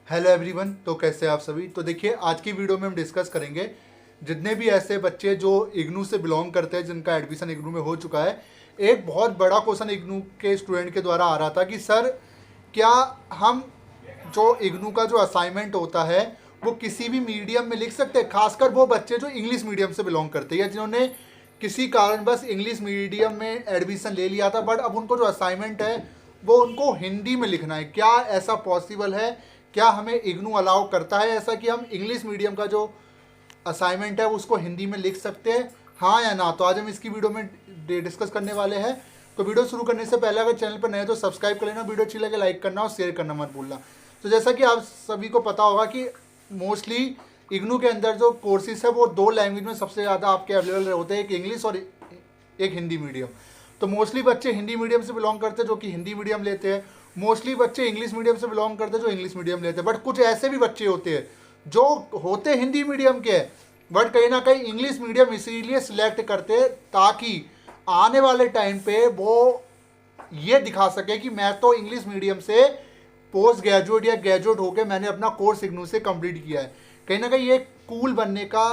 Hello everyone. तो कैसे आप सभी। तो देखिए, आज की वीडियो में हम डिस्कस करेंगे जितने भी ऐसे बच्चे जो इग्नू से बिलोंग करते हैं, जिनका एडमिशन इग्नू में हो चुका है। एक बहुत बड़ा क्वेश्चन इग्नू के स्टूडेंट के द्वारा आ रहा था कि सर, क्या हम जो इग्नू का जो असाइनमेंट होता है वो किसी भी मीडियम में लिख सकते हैं, खासकर वो बच्चे जो इंग्लिश मीडियम से बिलोंग करते हैं या जिन्होंने किसी कारण बस इंग्लिश मीडियम में एडमिशन ले लिया था, बट अब उनको जो असाइनमेंट है वो उनको हिंदी में लिखना है। क्या ऐसा पॉसिबल है? क्या हमें इग्नू अलाउ करता है ऐसा कि हम इंग्लिश मीडियम का जो असाइनमेंट है उसको हिंदी में लिख सकते हैं, हाँ या ना? तो आज हम इसकी वीडियो में डिस्कस करने वाले हैं। तो वीडियो शुरू करने से पहले अगर चैनल पर नए तो सब्सक्राइब कर लेना, वीडियो अच्छी लगे लाइक करना और शेयर करना मत भूलना। तो जैसा कि आप सभी को पता होगा कि मोस्टली इग्नू के अंदर जो कोर्सेज है वो दो लैंग्वेज में सबसे ज़्यादा आपके अवेलेबल होते हैं, एक इंग्लिश और एक हिंदी मीडियम। तो मोस्टली बच्चे हिंदी मीडियम से बिलोंग करते हैं जो कि हिंदी मीडियम लेते हैं, मोस्टली बच्चे इंग्लिश मीडियम से बिलोंग करते हैं जो इंग्लिश मीडियम लेते हैं। बट कुछ ऐसे भी बच्चे होते हैं जो होते हिंदी मीडियम के, बट कहीं ना कहीं इंग्लिश मीडियम इसीलिए सिलेक्ट करते हैं ताकि आने वाले टाइम पे वो ये दिखा सके कि मैं तो इंग्लिश मीडियम से पोस्ट ग्रेजुएट या ग्रेजुएट होकर मैंने अपना कोर्स इग्नू से कंप्लीट किया है। कहीं ना कहीं ये कूल बनने का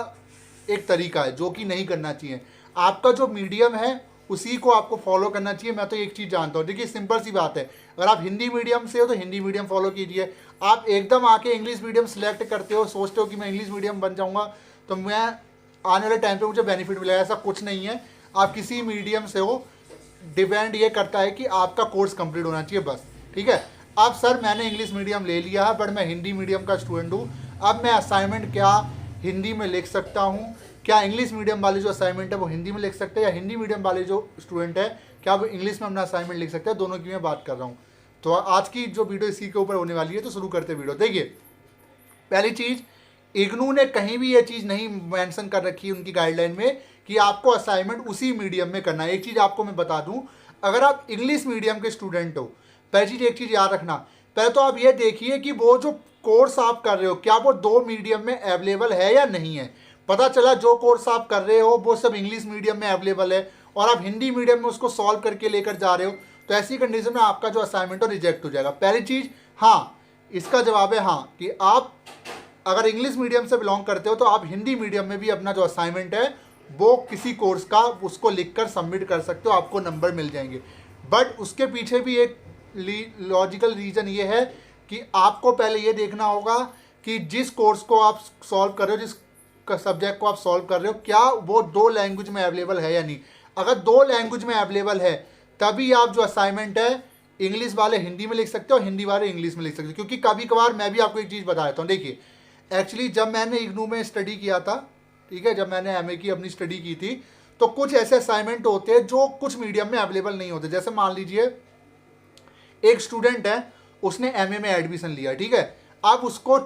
एक तरीका है जो कि नहीं करना चाहिए। आपका जो मीडियम है उसी को आपको फॉलो करना चाहिए। मैं तो एक चीज़ जानता हूँ, देखिए सिंपल सी बात है, अगर आप हिंदी मीडियम से हो तो हिंदी मीडियम फॉलो कीजिए। आप एकदम आके इंग्लिश मीडियम सेलेक्ट करते हो, सोचते हो कि मैं इंग्लिश मीडियम बन जाऊँगा तो मैं आने वाले टाइम पे मुझे बेनिफिट मिलेगा, ऐसा कुछ नहीं है। आप किसी मीडियम से हो, डिपेंड ये करता है कि आपका कोर्स कंप्लीट होना चाहिए बस, ठीक है। अब सर मैंने इंग्लिश मीडियम ले लिया है बट मैं हिंदी मीडियम का स्टूडेंट हूँ, अब मैं असाइनमेंट क्या हिंदी में लिख सकता हूँ? क्या इंग्लिश मीडियम वाले जो असाइनमेंट है वो हिंदी में लिख सकते हैं या हिंदी मीडियम वाले जो स्टूडेंट है क्या वो इंग्लिश में अपना असाइनमेंट लिख सकते हैं? दोनों की मैं बात कर रहा हूँ। तो आज की जो वीडियो इसी के ऊपर होने वाली है, तो शुरू करते वीडियो। देखिए, पहली चीज़, इग्नू ने कहीं भी ये चीज़ नहीं मेंशन कर रखी है उनकी गाइडलाइन में कि आपको असाइनमेंट उसी मीडियम में करना है। एक चीज़ आपको मैं बता दूं, अगर आप इंग्लिश मीडियम के स्टूडेंट हो, पहली चीज़ एक चीज़ याद रखना, पहले तो आप ये देखिए कि वो जो कोर्स आप कर रहे हो क्या वो दो मीडियम में अवेलेबल है या नहीं है। पता चला जो कोर्स आप कर रहे हो वो सब इंग्लिश मीडियम में अवेलेबल है और आप हिंदी मीडियम में उसको सॉल्व करके लेकर जा रहे हो, तो ऐसी कंडीशन में आपका जो असाइनमेंट हो रिजेक्ट हो जाएगा। पहली चीज़, हाँ, इसका जवाब है हाँ, कि आप अगर इंग्लिश मीडियम से बिलोंग करते हो तो आप हिंदी मीडियम में भी अपना जो असाइनमेंट है वो किसी कोर्स का उसको लिखकर सबमिट कर सकते हो, आपको नंबर मिल जाएंगे। बट उसके पीछे भी एक लॉजिकल रीज़न ये है कि आपको पहले ये देखना होगा कि जिस कोर्स को आप सॉल्व कर रहे हो, जिस सब्जेक्ट को आप सॉल्व कर रहे हो, क्या वो दो लैंग्वेज में अवेलेबल है या नहीं। अगर दो लैंग्वेज में अवेलेबल है तभी आप जो असाइनमेंट है इंग्लिश वाले हिंदी में लिख सकते हो, हिंदी वाले इंग्लिश में लिख सकते हो। क्योंकि कभी कभार मैं भी आपको एक चीज़ बता देता हूँ। देखिए, एक्चुअली जब मैंने इग्नू में स्टडी किया था, ठीक है, जब मैंने एमए की अपनी स्टडी की थी, तो कुछ ऐसे असाइनमेंट होते हैं जो कुछ मीडियम में अवेलेबल नहीं होते। जैसे मान लीजिए एक स्टूडेंट है, उसने एमए में एडमिशन लिया, ठीक है, अब उसको,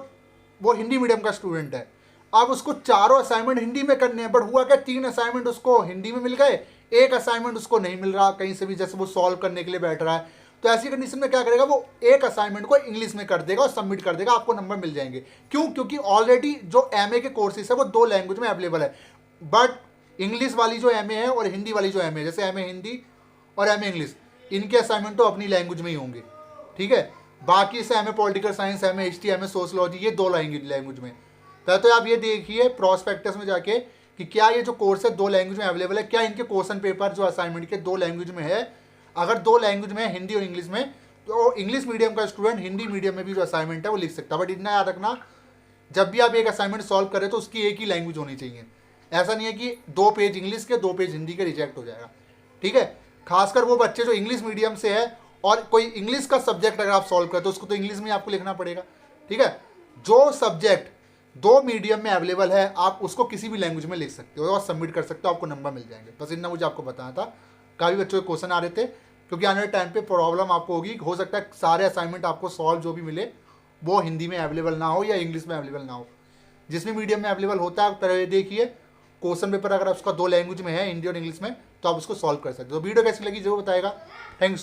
वो हिंदी मीडियम का स्टूडेंट है, अब उसको चारों असाइनमेंट हिंदी में करने हैं, बट हुआ क्या, तीन असाइनमेंट उसको हिंदी में मिल गए, एक असाइनमेंट उसको नहीं मिल रहा कहीं से भी, जैसे वो सॉल्व करने के लिए बैठ रहा है। तो ऐसी कंडीशन में क्या करेगा, वो एक असाइनमेंट को इंग्लिश में कर देगा और सबमिट कर देगा, आपको नंबर मिल जाएंगे। क्यों? क्योंकि ऑलरेडी जो एमए के कोर्सेज है वो दो लैंग्वेज में अवेलेबल है। बट इंग्लिश वाली जो एमए है और हिंदी वाली जो एमए है, जैसे एमए हिंदी और एमए इंग्लिश, इनके असाइनमेंट तो अपनी लैंग्वेज में ही होंगे, ठीक है। बाकी से MA political science, MA history, MA sociology, ये दो लैंग्वेज में। पहले तो आप ये देखिए प्रॉस्पेक्टस में जाके कि क्या ये जो कोर्स है दो लैंग्वेज में अवेलेबल है, क्या इनके क्वेश्चन पेपर जो असाइनमेंट के दो लैंग्वेज में है। अगर दो लैंग्वेज में है, हिंदी और इंग्लिश में, तो इंग्लिश मीडियम का स्टूडेंट हिंदी मीडियम में भी जो असाइनमेंट है वो लिख सकता है। बट इतना याद रखना, जब भी आप एक असाइनमेंट सॉल्व करें तो उसकी एक ही लैंग्वेज होनी चाहिए। ऐसा नहीं है कि दो पेज इंग्लिश के दो पेज हिंदी के रिजेक्ट हो जाएगा, ठीक है। खासकर वो बच्चे जो इंग्लिश मीडियम से है और कोई इंग्लिश का सब्जेक्ट अगर आप सॉल्व करते हो उसको तो इंग्लिश में आपको लिखना पड़ेगा, ठीक है। जो सब्जेक्ट दो मीडियम में अवेलेबल है आप उसको किसी भी लैंग्वेज में लिख सकते हो और सबमिट कर सकते हो, आपको नंबर मिल जाएंगे। बस इतना मुझे आपको बताना था। काफ़ी बच्चों के क्वेश्चन आ रहे थे, क्योंकि आने वाले टाइम पे प्रॉब्लम आपको होगी, हो सकता है सारे असाइनमेंट आपको सॉल्व जो भी मिले वो हिंदी में अवेलेबल ना हो या इंग्लिश में अवेलेबल ना हो। जिसमें मीडियम में अवेलेबल होता है, पहले देखिए क्वेश्चन पेपर अगर उसका दो लैंग्वेज में है, हिंदी और इंग्लिश में, तो आप उसको सॉल्व कर सकते हो। तो वीडियो कैसी लगी जरूर बताएगा। Thank you so much.